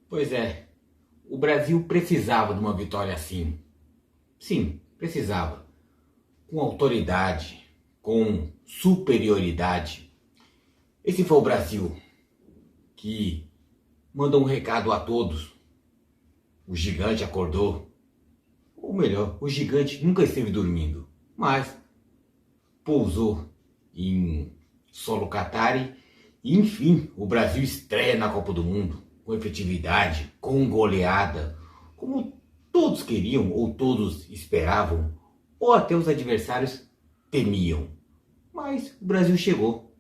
Pois é, o Brasil precisava de uma vitória assim. Sim, precisava. Com autoridade, com superioridade. Esse foi o Brasil que mandou um recado a todos. O gigante acordou. Ou melhor, o gigante nunca esteve dormindo, mas pousou em solo catari e enfim, o Brasil estreia na Copa do Mundo com efetividade, com goleada, como todos queriam ou todos esperavam, ou até os adversários temiam. Mas o Brasil chegou.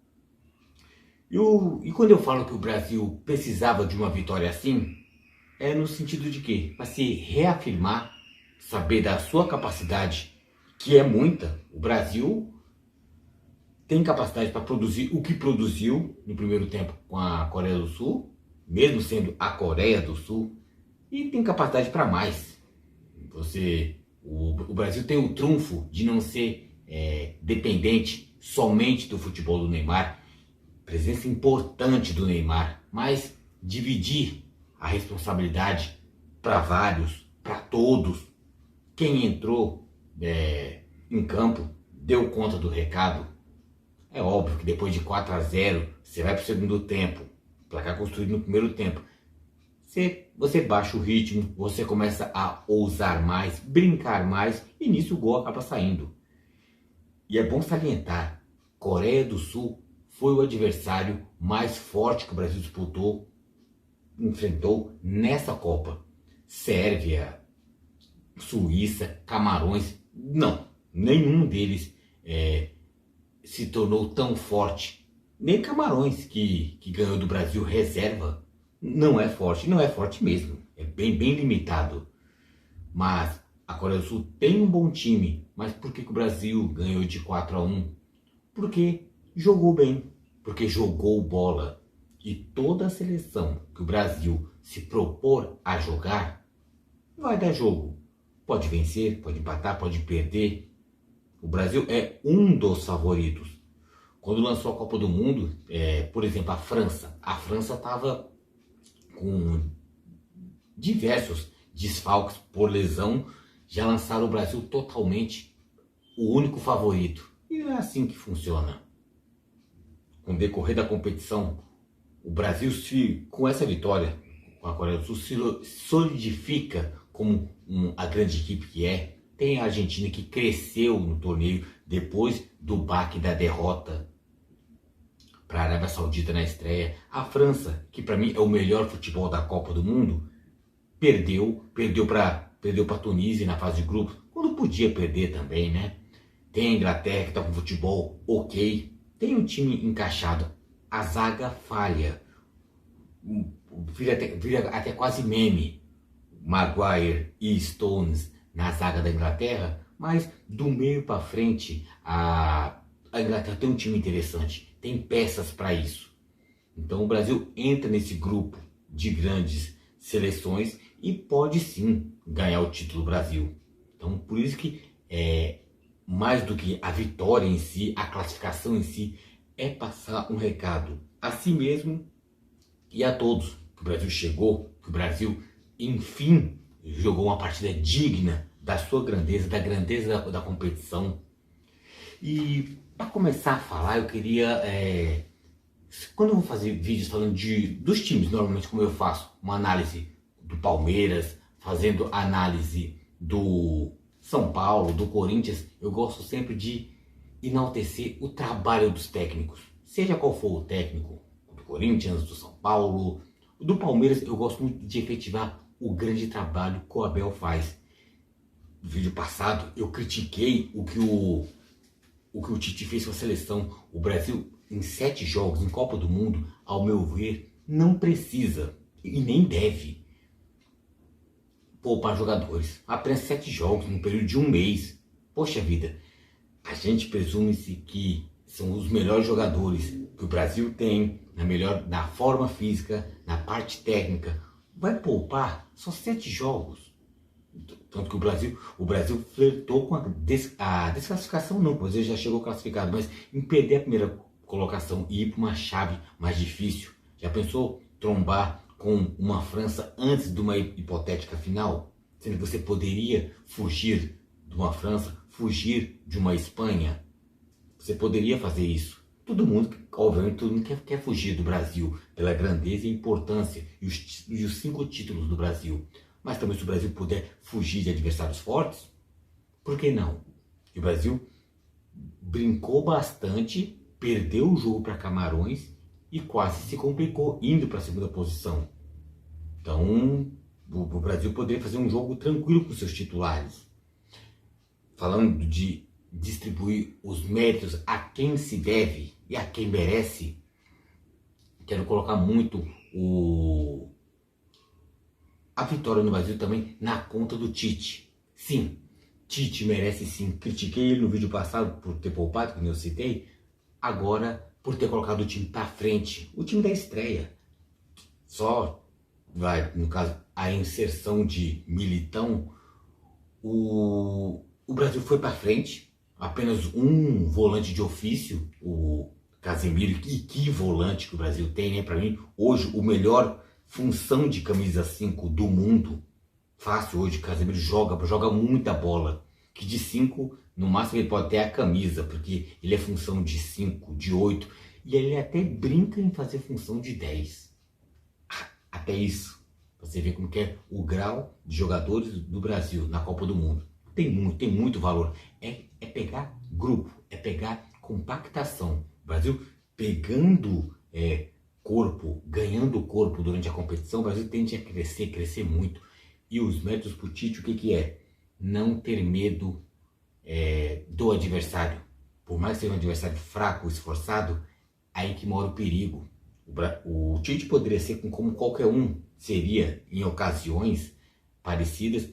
E quando eu falo que o Brasil precisava de uma vitória assim, é no sentido de quê? Para se reafirmar, saber da sua capacidade, que é muita. O Brasil tem capacidade para produzir o que produziu no primeiro tempo com a Coreia do Sul, mesmo sendo a Coreia do Sul, e tem capacidade para mais. O Brasil tem o trunfo de não ser dependente somente do futebol do Neymar, presença importante do Neymar, mas dividir a responsabilidade para vários, para todos. Quem entrou em campo deu conta do recado. É óbvio que depois de 4-0, você vai para o segundo tempo, placar construído no primeiro tempo. Você baixa o ritmo, você começa a ousar mais, brincar mais, e nisso o gol acaba saindo. E é bom salientar, Coreia do Sul foi o adversário mais forte que o Brasil enfrentou nessa Copa. Sérvia, Suíça, Camarões, não, nenhum deles se tornou tão forte. Nem Camarões, que ganhou do Brasil reserva, não é forte mesmo, é bem limitado. Mas a Coreia do Sul tem um bom time, mas por que o Brasil ganhou de 4-1? Porque jogou bem, porque jogou bola. E toda a seleção que o Brasil se propor a jogar, vai dar jogo. Pode vencer, pode empatar, pode perder. O Brasil é um dos favoritos. Quando lançou a Copa do Mundo, por exemplo, a França estava com diversos desfalques por lesão, já lançaram o Brasil totalmente o único favorito. E não é assim que funciona. Com o decorrer da competição, o Brasil, com essa vitória com a Coreia do Sul, se solidifica como a grande equipe que é. Tem a Argentina, que cresceu no torneio depois do baque da derrota para a Arábia Saudita na estreia. A França, que para mim é o melhor futebol da Copa do Mundo, perdeu para a Tunísia na fase de grupos, quando podia perder também, né? Tem a Inglaterra, que está com futebol ok, tem um time encaixado, a zaga falha, vira até quase meme, Maguire e Stones na zaga da Inglaterra, mas do meio para frente a Inglaterra tem um time interessante, tem peças para isso. Então o Brasil entra nesse grupo de grandes seleções e pode sim ganhar o título do Brasil. Então por isso que mais do que a vitória em si, a classificação em si, é passar um recado a si mesmo e a todos. Que o Brasil chegou, que o Brasil enfim jogou uma partida digna da sua grandeza, da grandeza da competição. E para começar a falar, eu queria, quando eu vou fazer vídeos falando dos times, normalmente como eu faço, uma análise do Palmeiras, fazendo análise do São Paulo, do Corinthians, eu gosto sempre de enaltecer o trabalho dos técnicos, seja qual for o técnico, do Corinthians, do São Paulo, do Palmeiras. Eu gosto muito de efetivar o grande trabalho que o Abel faz. No vídeo passado eu critiquei o que o Tite fez com a seleção. O Brasil, em 7 jogos em Copa do Mundo, ao meu ver, não precisa e nem deve poupar jogadores. Apenas 7 jogos num período de um mês. Poxa vida, a gente presume-se que são os melhores jogadores que o Brasil tem, na forma física, na parte técnica. Vai poupar só 7 jogos. Tanto que o Brasil flertou com a desclassificação, não, pois ele já chegou classificado, mas em perder a primeira colocação e ir para uma chave mais difícil. Já pensou trombar com uma França antes de uma hipotética final? Sendo que você poderia fugir de uma França, fugir de uma Espanha? Você poderia fazer isso. Todo mundo, obviamente, todo mundo quer fugir do Brasil pela grandeza e importância e os 5 títulos do Brasil. Mas também se o Brasil puder fugir de adversários fortes, por que não? E o Brasil brincou bastante, perdeu o jogo para Camarões e quase se complicou indo para a segunda posição. Então, o Brasil poderia fazer um jogo tranquilo com seus titulares. Falando de distribuir os méritos a quem se deve e a quem merece, quero colocar muito a vitória no Brasil também na conta do Tite. Sim, Tite merece sim. Critiquei ele no vídeo passado por ter poupado, como eu citei. Agora, por ter colocado o time para frente, o time da estreia. Só vai, no caso, a inserção de Militão, o Brasil foi para frente. Apenas um volante de ofício, o Casemiro, e que volante que o Brasil tem, né? Para mim, hoje, o melhor função de camisa 5 do mundo. Fácil hoje, Casemiro joga muita bola. Que de 5, no máximo ele pode ter a camisa, porque ele é função de 5, de 8. E ele até brinca em fazer função de 10. Até isso. Você vê como que é o grau de jogadores do Brasil na Copa do Mundo. Tem muito valor. É pegar grupo, é pegar compactação. O Brasil pegando corpo, ganhando corpo durante a competição, o Brasil tende a crescer muito. E os méritos para o Tite, o que é? Não ter medo do adversário. Por mais que seja um adversário fraco, esforçado, aí que mora o perigo. O Tite poderia ser como qualquer um seria em ocasiões parecidas.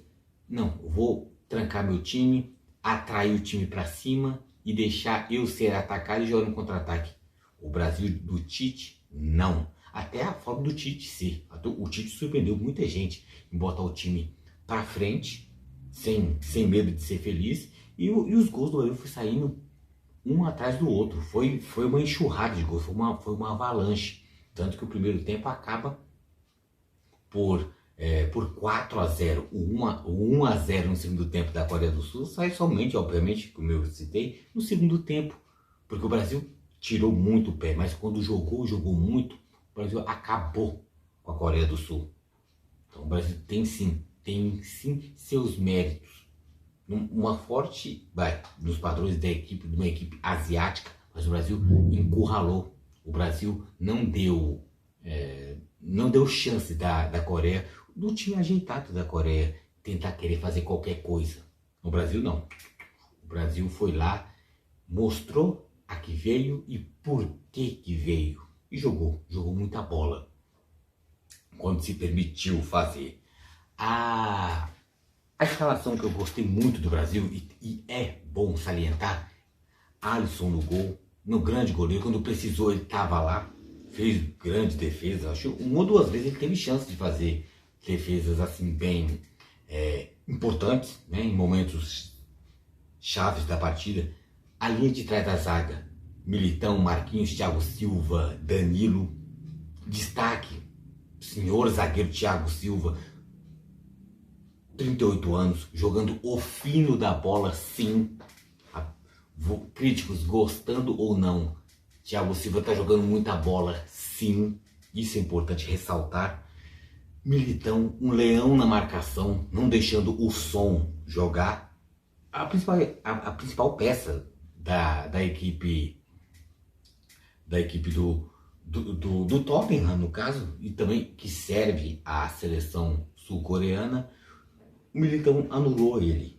Não, eu vou trancar meu time, atrair o time para cima e deixar eu ser atacado e jogar no contra-ataque. O Brasil do Tite, não. Até a forma do Tite ser. O Tite surpreendeu muita gente em botar o time para frente, sem medo de ser feliz. E os gols do Brasil foram saindo um atrás do outro. Foi uma enxurrada de gols, foi uma avalanche. Tanto que o primeiro tempo acaba por 4-0. O 1-0 no segundo tempo da Coreia do Sul sai somente, obviamente, como eu citei, no segundo tempo. Porque o Brasil tirou muito o pé, mas quando jogou muito, o Brasil acabou com a Coreia do Sul. Então o Brasil tem sim seus méritos. Uma forte, nos padrões de uma equipe asiática, mas o Brasil encurralou. O Brasil não deu chance da Coreia, do time ajeitado da Coreia, tentar querer fazer qualquer coisa. No Brasil não. O Brasil foi lá, mostrou a que veio e por que veio. E jogou muita bola. Quando se permitiu fazer. A escalação que eu gostei muito do Brasil, e é bom salientar, Alisson no gol, no grande goleiro, quando precisou ele estava lá, fez grande defesa. Acho que 1 ou 2 vezes ele teve chance de fazer defesas assim bem importantes, né, em momentos chaves da partida. A linha de trás da zaga, Militão, Marquinhos, Thiago Silva, Danilo. Destaque, senhor zagueiro Thiago Silva, 38 anos, jogando o fino da bola, sim. Críticos gostando ou não, Thiago Silva está jogando muita bola, sim. Isso é importante ressaltar. Militão, um leão na marcação, não deixando o som jogar. A principal peça da equipe do Tottenham, no caso, e também que serve à seleção sul-coreana. O Militão anulou ele.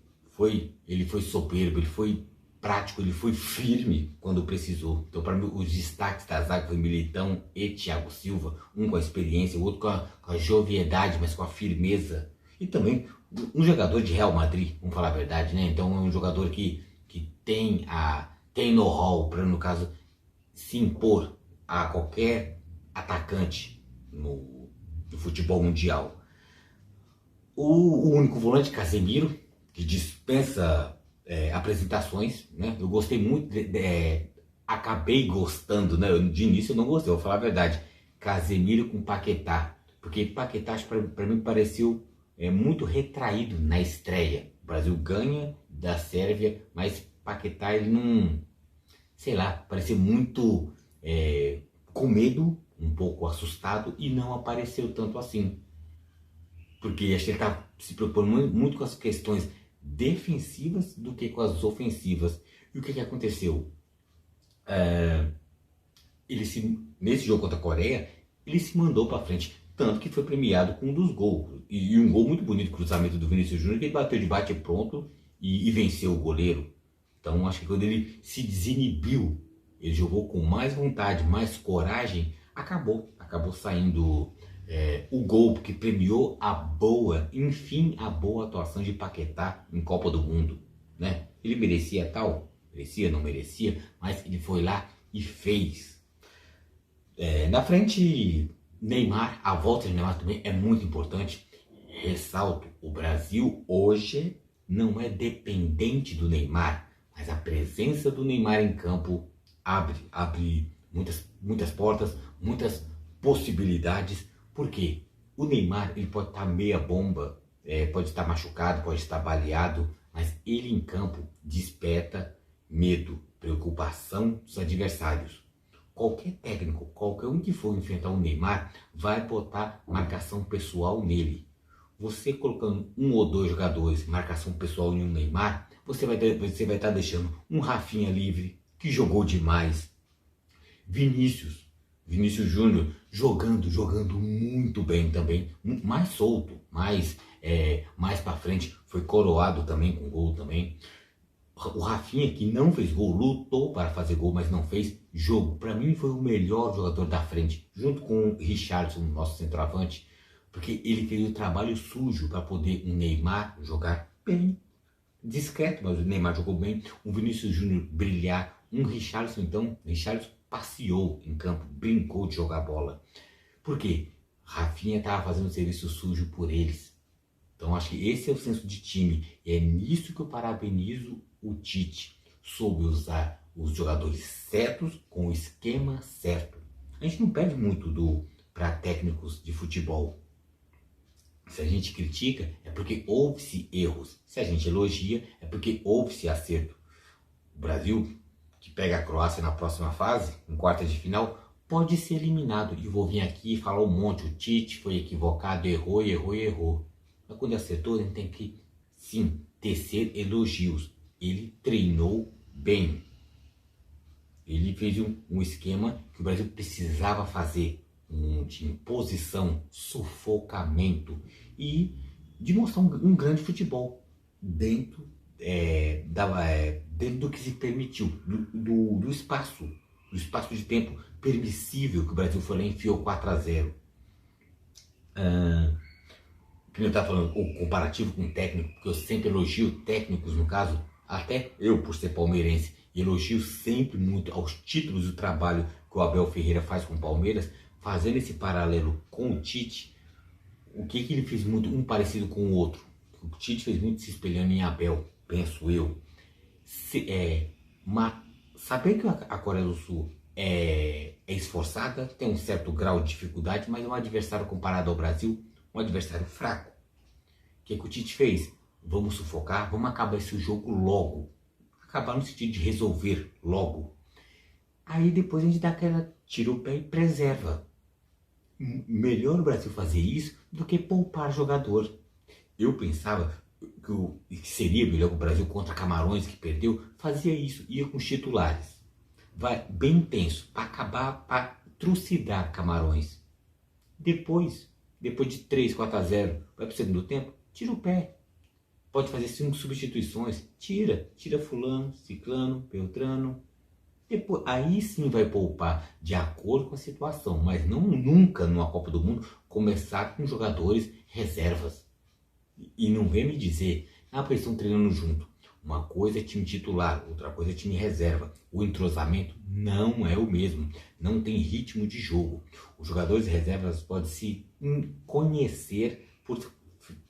Ele foi soberbo, ele foi prático, ele foi firme quando precisou. Então, para mim, os destaques da zaga foi Militão e Thiago Silva, um com a experiência, o outro com a joviedade, mas com a firmeza. E também um jogador de Real Madrid, vamos falar a verdade, né? Então, é um jogador que tem know-how para, no caso, se impor a qualquer atacante no futebol mundial. O único volante, Casemiro, que dispensa apresentações, né? Eu gostei muito, acabei gostando, né? De início eu não gostei, vou falar a verdade. Casemiro com Paquetá. Porque Paquetá, para mim, pareceu muito retraído na estreia. O Brasil ganha da Sérvia, mas Paquetá, ele não, sei lá, parecia muito com medo, um pouco assustado, e não apareceu tanto assim. Porque acho que ele está se preocupando muito com as questões defensivas do que com as ofensivas. E o que aconteceu? Nesse jogo contra a Coreia, ele se mandou para frente. Tanto que foi premiado com um dos gols. E um gol muito bonito, cruzamento do Vinícius Júnior, que ele bateu de bate pronto e venceu o goleiro. Então acho que quando ele se desinibiu, ele jogou com mais vontade, mais coragem, acabou saindo o gol, porque premiou enfim, a boa atuação de Paquetá em Copa do Mundo. Né? Ele merecia tal? Merecia, não merecia, mas ele foi lá e fez. Na frente, Neymar, a volta de Neymar também é muito importante. Ressalto, o Brasil hoje não é dependente do Neymar, mas a presença do Neymar em campo abre muitas portas, muitas possibilidades. Por quê? O Neymar, ele pode estar meia bomba, pode estar machucado, pode estar baleado, mas ele em campo desperta medo, preocupação dos adversários. Qualquer técnico, qualquer um que for enfrentar o Neymar, vai botar marcação pessoal nele. Você colocando um ou dois jogadores, marcação pessoal em um Neymar, você vai estar deixando um Rafinha livre, que jogou demais. Vinícius Júnior jogando muito bem também, mais solto, mais para frente, foi coroado também com gol também. O Rafinha, que não fez gol, lutou para fazer gol, mas não fez jogo. Para mim foi o melhor jogador da frente, junto com o Richarlison, nosso centroavante, porque ele fez o trabalho sujo para poder o Neymar jogar bem, discreto, mas o Neymar jogou bem, o Vinícius Júnior brilhar, um Richarlison então, Richarlison passeou em campo, brincou de jogar bola. Por quê? Rafinha estava fazendo serviço sujo por eles. Então acho que esse é o senso de time, e é nisso que eu parabenizo o Tite. Soube usar os jogadores certos com o esquema certo. A gente não pede muito para técnicos de futebol. Se a gente critica, é porque houve-se erros. Se a gente elogia, é porque houve-se acerto. O Brasil, que pega a Croácia na próxima fase, em quarta de final, pode ser eliminado. E vou vir aqui e falar um monte. O Tite foi equivocado, errou. Mas quando acertou, a gente tem que, sim, tecer elogios. Ele treinou bem. Ele fez um esquema que o Brasil precisava fazer. De imposição, sufocamento e de mostrar um grande futebol dentro do que se permitiu, do espaço de tempo permissível que o Brasil foi lá e enfiou 4-0. Que eu estava falando, o comparativo com o técnico, porque eu sempre elogio técnicos, no caso, até eu, por ser palmeirense, elogio sempre muito aos títulos do trabalho que o Abel Ferreira faz com o Palmeiras. Fazendo esse paralelo com o Tite, o que ele fez muito, um parecido com o outro? O Tite fez muito se espelhando em Abel, penso eu. Saber que a Coreia do Sul é esforçada, tem um certo grau de dificuldade, mas é um adversário comparado ao Brasil, um adversário fraco. O que o Tite fez? Vamos sufocar, vamos acabar esse jogo logo. Acabar no sentido de resolver logo. Aí depois a gente dá aquela, tira o pé e preserva. Melhor o Brasil fazer isso do que poupar jogador. Eu pensava que seria melhor que o Brasil contra Camarões, que perdeu, fazia isso, ia com os titulares. Vai bem intenso, para acabar, para trucidar Camarões. Depois de 3-4-0, vai para o segundo tempo, tira o pé. Pode fazer 5 substituições, tira fulano, ciclano, beltrano. Depois, aí sim vai poupar de acordo com a situação, mas não nunca numa Copa do Mundo começar com jogadores reservas. E não vem me dizer, porque eles estão treinando junto. Uma coisa é time titular, outra coisa é time reserva. O entrosamento não é o mesmo, não tem ritmo de jogo. Os jogadores reservas podem se conhecer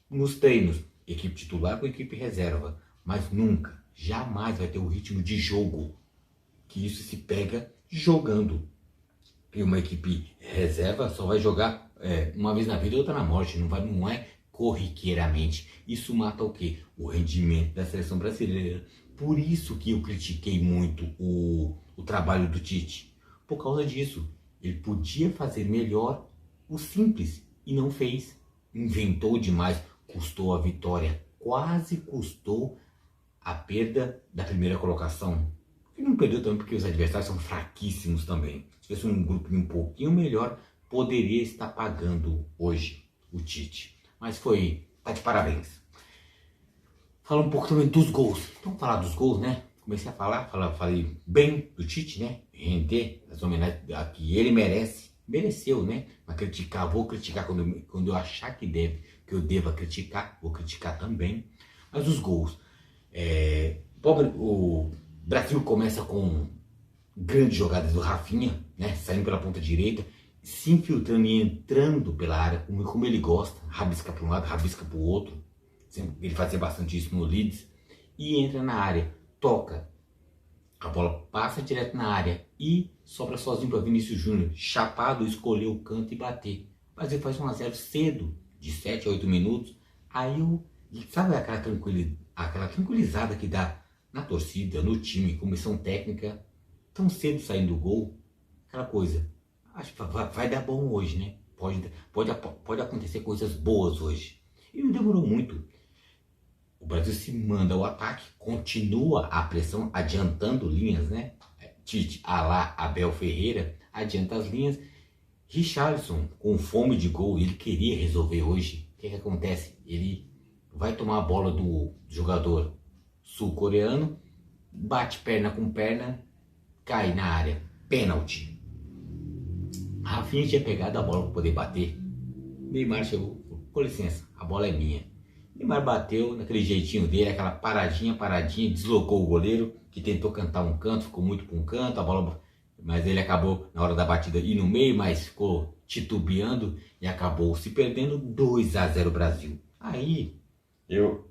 nos treinos, equipe titular com equipe reserva, mas nunca, jamais vai ter o ritmo de jogo. Que isso se pega jogando. E uma equipe reserva só vai jogar uma vez na vida e outra na morte, não é corriqueiramente. Isso mata o quê? O rendimento da seleção brasileira. Por isso que eu critiquei muito o trabalho do Tite. Por causa disso. Ele podia fazer melhor o simples e não fez. Inventou demais, custou a vitória, quase custou a perda da primeira colocação. E não perdeu também porque os adversários são fraquíssimos também. Se fosse um grupo um pouquinho melhor, poderia estar pagando hoje o Tite. Mas tá de parabéns. Fala um pouco também dos gols. Vamos falar dos gols, né? Comecei a falei bem do Tite, né? Render as homenagens que ele mereceu, né? Mas vou criticar quando eu achar que eu deva criticar, vou criticar também. Mas os gols, o Brasil começa com grandes jogadas do Rafinha, né? Saindo pela ponta direita, se infiltrando e entrando pela área, como ele gosta, rabisca para um lado, rabisca para o outro. Ele fazia bastante isso no Leeds. E entra na área, toca, a bola passa direto na área e sobra sozinho para Vinícius Júnior, chapado, escolher o canto e bater. O Brasil faz 1 a 0 cedo, de 7 a 8 minutos. Aí sabe aquela tranquilizada que dá na torcida, no time, comissão técnica, tão cedo saindo do gol, aquela coisa. Acho que vai dar bom hoje, né? Pode acontecer coisas boas hoje. E não demorou muito. O Brasil se manda ao ataque, continua a pressão, adiantando linhas, né? Tite, Abel Ferreira, adianta as linhas. Richarlison, com fome de gol, ele queria resolver hoje. O que acontece? Ele vai tomar a bola do jogador sul-coreano, bate perna com perna, cai na área. Pênalti. Rafinha tinha pegado a bola para poder bater. Neymar chegou, com licença, a bola é minha. Neymar bateu naquele jeitinho dele, aquela paradinha, deslocou o goleiro, que tentou cantar um canto, ficou muito para um canto, mas ele acabou na hora da batida ir no meio, mas ficou titubeando e acabou se perdendo. 2 a 0 Brasil. Aí,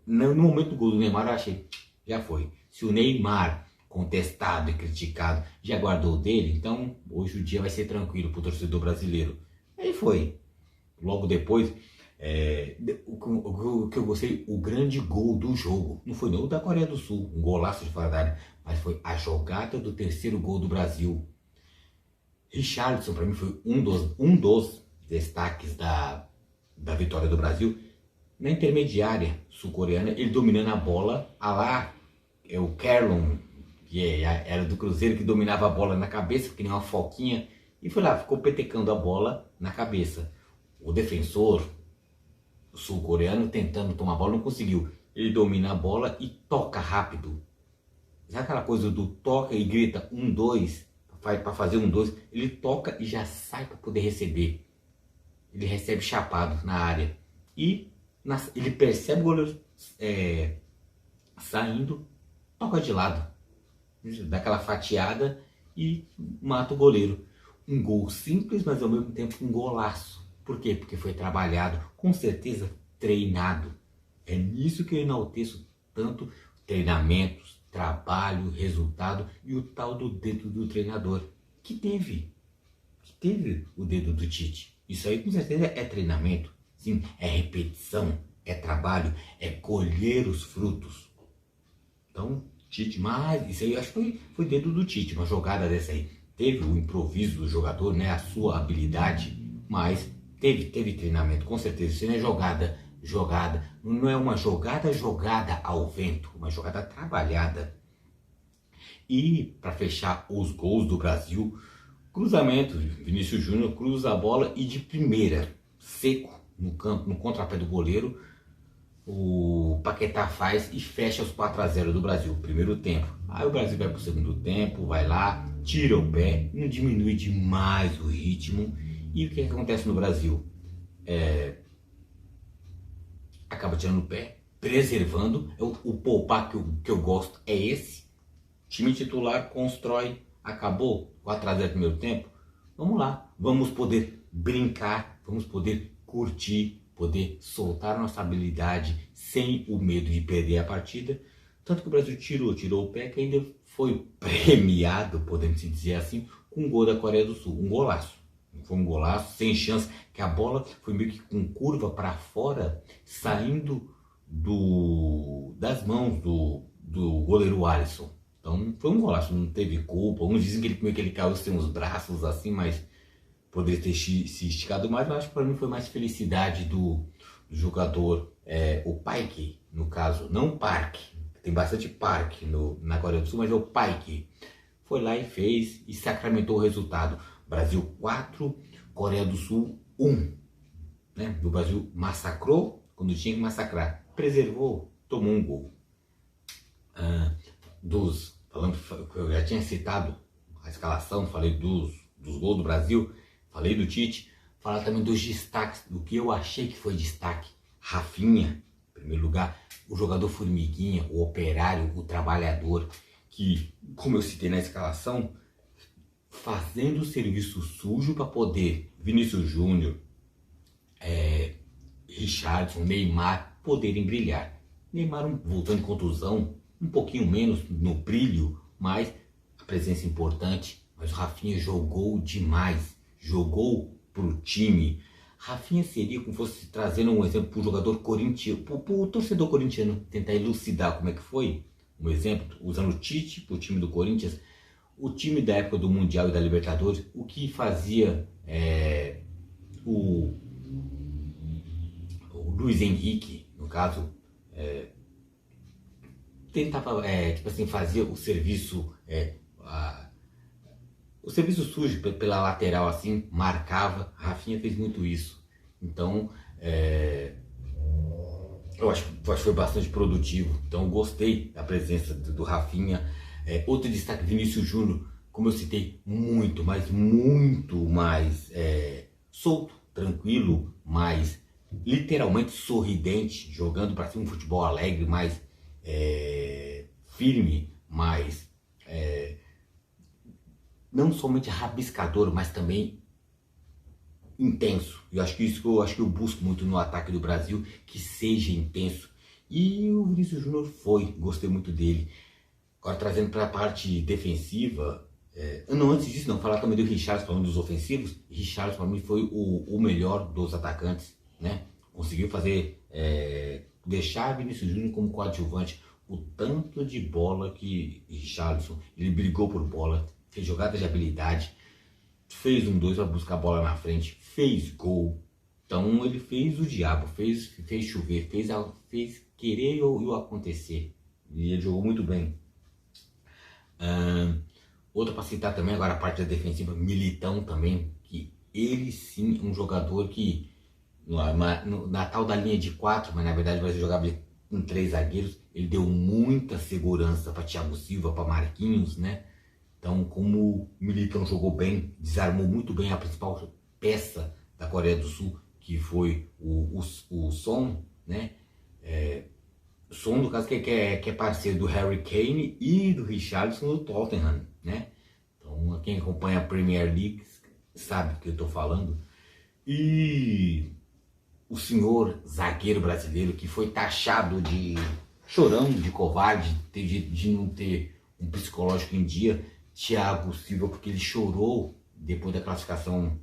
no momento do gol do Neymar, eu achei, já foi. Se o Neymar, contestado e criticado, já guardou dele, então hoje o dia vai ser tranquilo para o torcedor brasileiro. Aí foi. Logo depois, o que eu gostei, o grande gol do jogo, não foi nem o da Coreia do Sul, um golaço de fora da área, mas foi a jogada do terceiro gol do Brasil. Richarlison, para mim, foi um dos destaques da vitória do Brasil. Na intermediária sul-coreana, ele dominando a bola, o Kerlon, que era do Cruzeiro, que dominava a bola na cabeça, que nem uma foquinha, e foi lá, ficou petecando a bola na cabeça. O defensor sul-coreano tentando tomar a bola, não conseguiu. Ele domina a bola e toca rápido. Sabe aquela coisa do toca e grita 1-2, para fazer 1-2, ele toca e já sai para poder receber. Ele recebe chapado na área. E ele percebe o goleiro saindo, toca de lado. Dá aquela fatiada e mata o goleiro. Um gol simples, mas ao mesmo tempo um golaço. Por quê? Porque foi trabalhado, com certeza treinado. É nisso que eu enalteço tanto treinamentos, trabalho, resultado e o tal do dedo do treinador. Que teve o dedo do Tite. Isso aí com certeza é treinamento, sim, é repetição, é trabalho, é colher os frutos. Então, Tite, mas isso aí eu acho que foi dedo do Tite, uma jogada dessa aí. Teve o improviso do jogador, né, a sua habilidade, mas teve treinamento, com certeza. Isso não é jogada, não é uma jogada ao vento, uma jogada trabalhada. E para fechar os gols do Brasil, cruzamento, Vinícius Júnior cruza a bola e de primeira, seco no campo, no contrapé do goleiro, o Paquetá faz e fecha os 4 a 0 do Brasil, primeiro tempo. Aí o Brasil vai para o segundo tempo, vai lá, tira o pé, não diminui demais o ritmo. E o que acontece no Brasil? Acaba tirando o pé, preservando. O poupar que eu gosto é esse. Time titular constrói, acabou 4 a 0 no primeiro tempo. Vamos lá, vamos poder brincar, vamos poder curtir, poder soltar nossa habilidade sem o medo de perder a partida. Tanto que o Brasil tirou o pé, que ainda foi premiado, podemos dizer assim, com um gol da Coreia do Sul, um golaço. Foi um golaço, sem chance, que a bola foi meio que com curva para fora, saindo das mãos do goleiro Alisson. Então foi um golaço, não teve culpa. Uns dizem que ele, meio que ele caiu sem os braços assim, mas poderia ter se esticado mais. Mas acho que para mim foi mais felicidade do jogador, o Paik, no caso, não o Park. Tem bastante Park na Coreia do Sul, mas é o Paik. Foi lá e fez e sacramentou o resultado. Brasil 4, Coreia do Sul 1. Né? O Brasil massacrou quando tinha que massacrar. Preservou, tomou um gol. Falando que eu já tinha citado a escalação, falei dos gols do Brasil, falei do Tite, falar também dos destaques, do que eu achei que foi destaque. Rafinha, em primeiro lugar, o jogador formiguinha, o operário, o trabalhador, que, como eu citei na escalação, fazendo o serviço sujo para poder Vinícius Júnior, Richarlison, Neymar poderem brilhar. Neymar voltando de contusão, um pouquinho menos no brilho, mas a presença importante. Mas o Rafinha jogou demais, jogou pro time. Rafinha seria como fosse trazendo um exemplo para o jogador corintiano, para o torcedor corintiano tentar elucidar como é que foi. Um exemplo, usando o Tite para o time do Corinthians, o time da época do Mundial e da Libertadores, o que fazia o Luiz Henrique, no caso, tentava, tipo assim, fazia o serviço, o serviço sujo pela lateral, assim, marcava. Rafinha fez muito isso. Então, eu acho que foi bastante produtivo. Então, eu gostei da presença do Rafinha. Outro destaque, Vinícius Júnior, como eu citei, muito mais solto, tranquilo, mais literalmente sorridente, jogando para cima um futebol alegre, mais firme, mais não somente rabiscador, mas também intenso. Eu acho que eu busco muito no ataque do Brasil, que seja intenso. E o Vinícius Júnior gostei muito dele. Agora trazendo para a parte defensiva, antes disso não, falar também do Richarlison, falando dos ofensivos. Richarlison para mim foi o melhor dos atacantes, né? Conseguiu fazer, deixar Vinícius Júnior como coadjuvante. O tanto de bola que Richarlison, ele brigou por bola, fez jogadas de habilidade, fez 1-2 para buscar a bola na frente, fez gol. Então ele fez o diabo, fez chover, fez querer o acontecer. E ele jogou muito bem. Outra para citar também, agora a parte da defensiva, Militão também, que ele sim é um jogador que na tal da linha de 4, mas na verdade vai jogar com 3 zagueiros, ele deu muita segurança para Thiago Silva, para Marquinhos, né? Então, como o Militão jogou bem, desarmou muito bem a principal peça da Coreia do Sul, que foi o Son, né? Son, no caso, que é parceiro do Harry Kane e do Richarlison do Tottenham, né? Então, quem acompanha a Premier League sabe do que eu estou falando. E o senhor zagueiro brasileiro, que foi taxado de chorão, de covarde, de não ter um psicológico em dia, Thiago Silva, porque ele chorou depois da classificação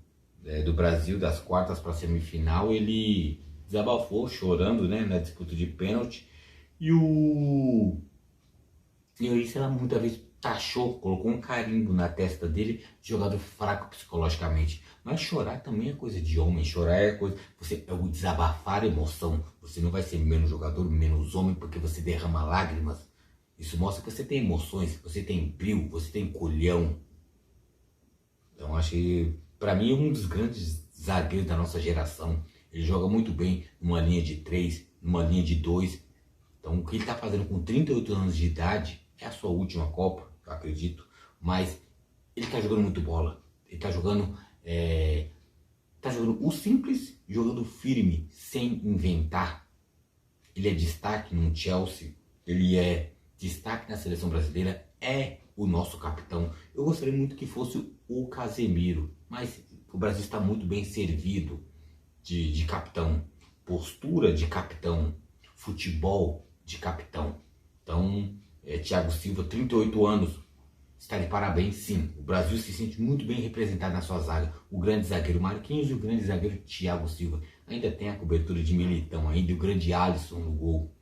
do Brasil, das quartas para a semifinal. Ele desabafou chorando, né, na disputa de pênalti. E aí, sei lá, muitas vezes taxou, colocou um carimbo na testa dele, de jogador fraco psicologicamente. Mas chorar também é coisa de homem, chorar é coisa, é o desabafar emoção. Você não vai ser menos jogador, menos homem, porque você derrama lágrimas. Isso mostra que você tem emoções, você tem brilho, você tem culhão. Então acho que, pra mim, é um dos grandes zagueiros da nossa geração. Ele joga muito bem numa linha de 3, numa linha de 2. Então o que ele está fazendo com 38 anos de idade é a sua última Copa, eu acredito. Mas ele está jogando muito bola. Ele está jogando o simples, jogando firme, sem inventar. Ele é destaque no Chelsea, ele é destaque na seleção brasileira, é o nosso capitão. Eu gostaria muito que fosse o Casemiro, mas o Brasil está muito bem servido de capitão, postura de capitão, futebol de capitão. Então, Thiago Silva, 38 anos, está de parabéns, sim. O Brasil se sente muito bem representado na sua zaga. O grande zagueiro Marquinhos e o grande zagueiro Thiago Silva. Ainda tem a cobertura de Militão ainda, e o grande Alisson no gol.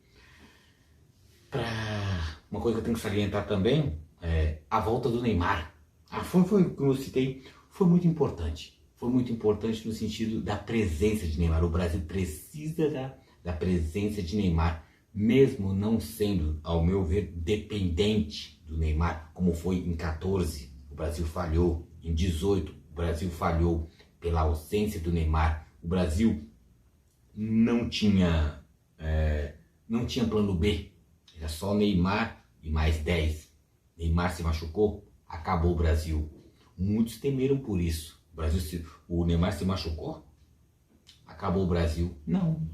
Uma coisa que eu tenho que salientar também é a volta do Neymar. Foi como eu citei, foi muito importante. Foi muito importante no sentido da presença de Neymar. O Brasil precisa da presença de Neymar, mesmo não sendo, ao meu ver, dependente do Neymar, como foi em 14. O Brasil falhou. Em 18, o Brasil falhou pela ausência do Neymar. O Brasil não tinha plano B. Era só Neymar e mais 10. Neymar se machucou, acabou o Brasil. Muitos temeram por isso. O Neymar se machucou, acabou o Brasil. Não.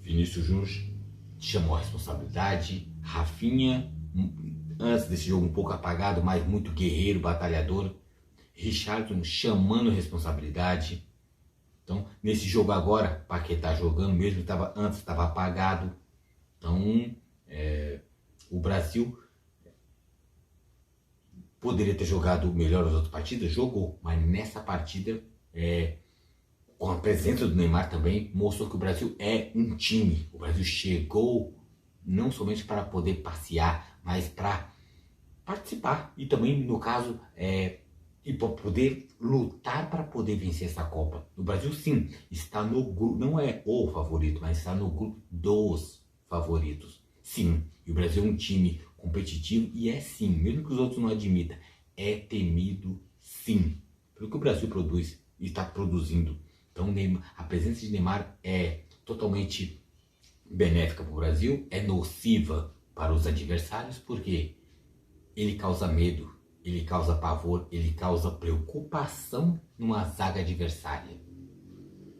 Vinícius Júnior chamou a responsabilidade. Rafinha, antes desse jogo um pouco apagado, mas muito guerreiro, batalhador. Richarlison chamando a responsabilidade. Então, nesse jogo agora, Paquetá jogando, mesmo antes estava apagado. Então, o Brasil poderia ter jogado melhor as outras partidas, jogou, mas nessa partida, com a presença do Neymar também, mostrou que o Brasil é um time. O Brasil chegou não somente para poder passear, mas para participar e também, no caso, e para poder lutar para poder vencer essa Copa. O Brasil, sim, está no grupo, não é o favorito, mas está no grupo dos favoritos. Sim, e o Brasil é um time competitivo e sim, mesmo que os outros não admitam, é temido sim, pelo que o Brasil produz e está produzindo. Então a presença de Neymar é totalmente benéfica para o Brasil, é nociva para os adversários, porque ele causa medo, ele causa pavor, ele causa preocupação numa zaga adversária.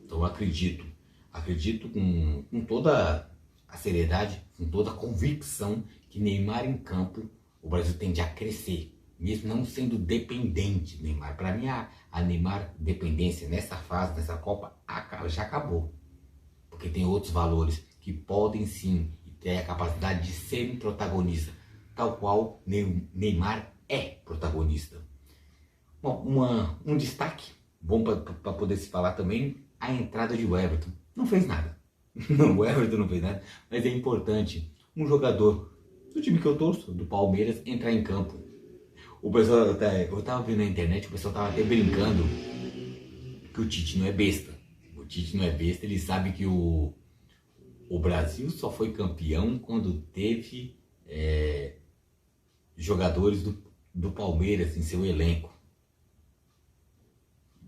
Então eu acredito com toda a seriedade, com toda a convicção que Neymar em campo, o Brasil tende a crescer, mesmo não sendo dependente do Neymar. Para mim, a Neymar dependência nessa fase, nessa Copa, já acabou. Porque tem outros valores que podem sim ter a capacidade de serem protagonistas, tal qual Neymar é protagonista. Bom, um destaque bom para poder se falar também, a entrada de Everton. Não fez nada. O Everton não fez nada, mas é importante um jogador do time que eu torço, do Palmeiras, entrar em campo. O pessoal, eu tava vendo na internet, o pessoal tava até brincando que o Tite não é besta. O Tite não é besta, ele sabe que o Brasil só foi campeão quando teve jogadores do Palmeiras em seu elenco.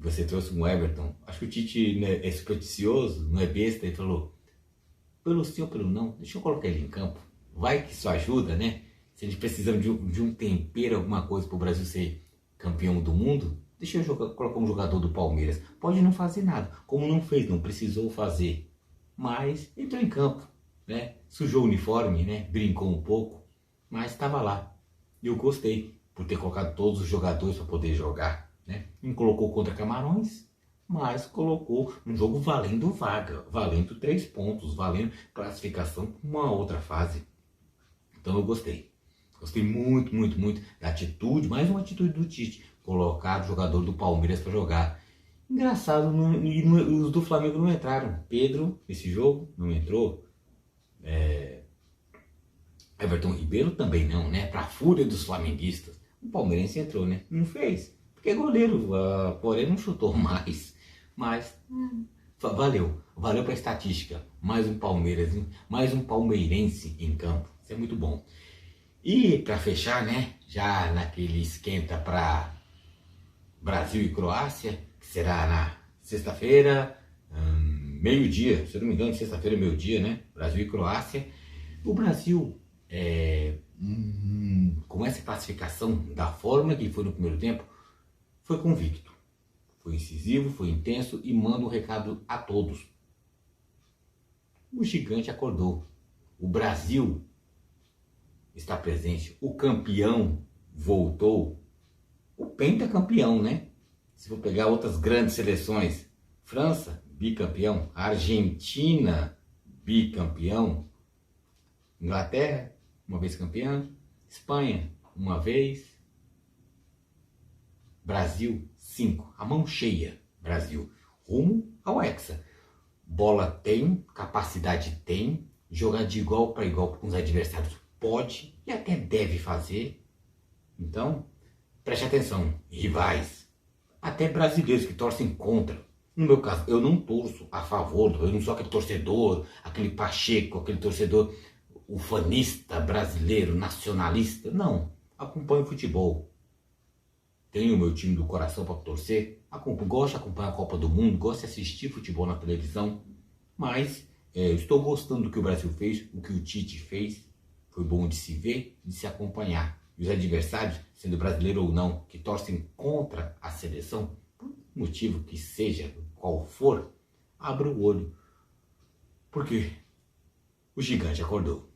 Você trouxe um Everton. Acho que o Tite é supersticioso, não é besta. Ele falou, pelo sim ou pelo não, deixa eu colocar ele em campo. Vai que isso ajuda, né? Se eles precisam de um tempero, alguma coisa para o Brasil ser campeão do mundo, deixa eu colocar um jogador do Palmeiras. Pode não fazer nada, como não fez, não precisou fazer. Mas entrou em campo, né? Sujou o uniforme, né? Brincou um pouco, mas estava lá. E eu gostei por ter colocado todos os jogadores para poder jogar. Né? Não colocou contra Camarões, mas colocou um jogo valendo vaga, valendo 3 pontos, valendo classificação para uma outra fase. Então eu gostei. Gostei muito, muito, muito da atitude, mais uma atitude do Tite, colocar o jogador do Palmeiras para jogar. Engraçado, os do Flamengo não entraram. Pedro, nesse jogo, não entrou. Everton Ribeiro também não, né? Para a fúria dos flamenguistas. O palmeirense entrou, né? Não fez. Porque é goleiro, porém não chutou mais. Mas valeu para a estatística. Mais um Palmeiras, mais um palmeirense em campo. Isso é muito bom. E para fechar, né? Já naquele esquenta para Brasil e Croácia, que será na sexta-feira, meio-dia. Se eu não me engano, sexta-feira, meio-dia, né? Brasil e Croácia. O Brasil, com essa classificação da forma que foi no primeiro tempo, foi convicto, foi incisivo, foi intenso e manda um recado a todos. O gigante acordou. O Brasil está presente. O campeão voltou. O pentacampeão, né? Se for pegar outras grandes seleções, França, bicampeão. Argentina, bicampeão. Inglaterra, uma vez campeã. Espanha, uma vez. Brasil 5, a mão cheia, Brasil, rumo ao Hexa. Bola tem, capacidade tem, jogar de igual para igual com os adversários pode e até deve fazer. Então, preste atenção, rivais, até brasileiros que torcem contra. No meu caso, eu não torço a favor, eu não sou aquele torcedor, aquele Pacheco, aquele torcedor ufanista brasileiro, nacionalista. Não, acompanho o futebol. Tenho o meu time do coração para torcer, gosto de acompanhar a Copa do Mundo, gosto de assistir futebol na televisão, mas estou gostando do que o Brasil fez, o que o Tite fez, foi bom de se ver, de se acompanhar. E os adversários, sendo brasileiro ou não, que torcem contra a seleção, por motivo que seja, qual for, abra o olho, porque o gigante acordou.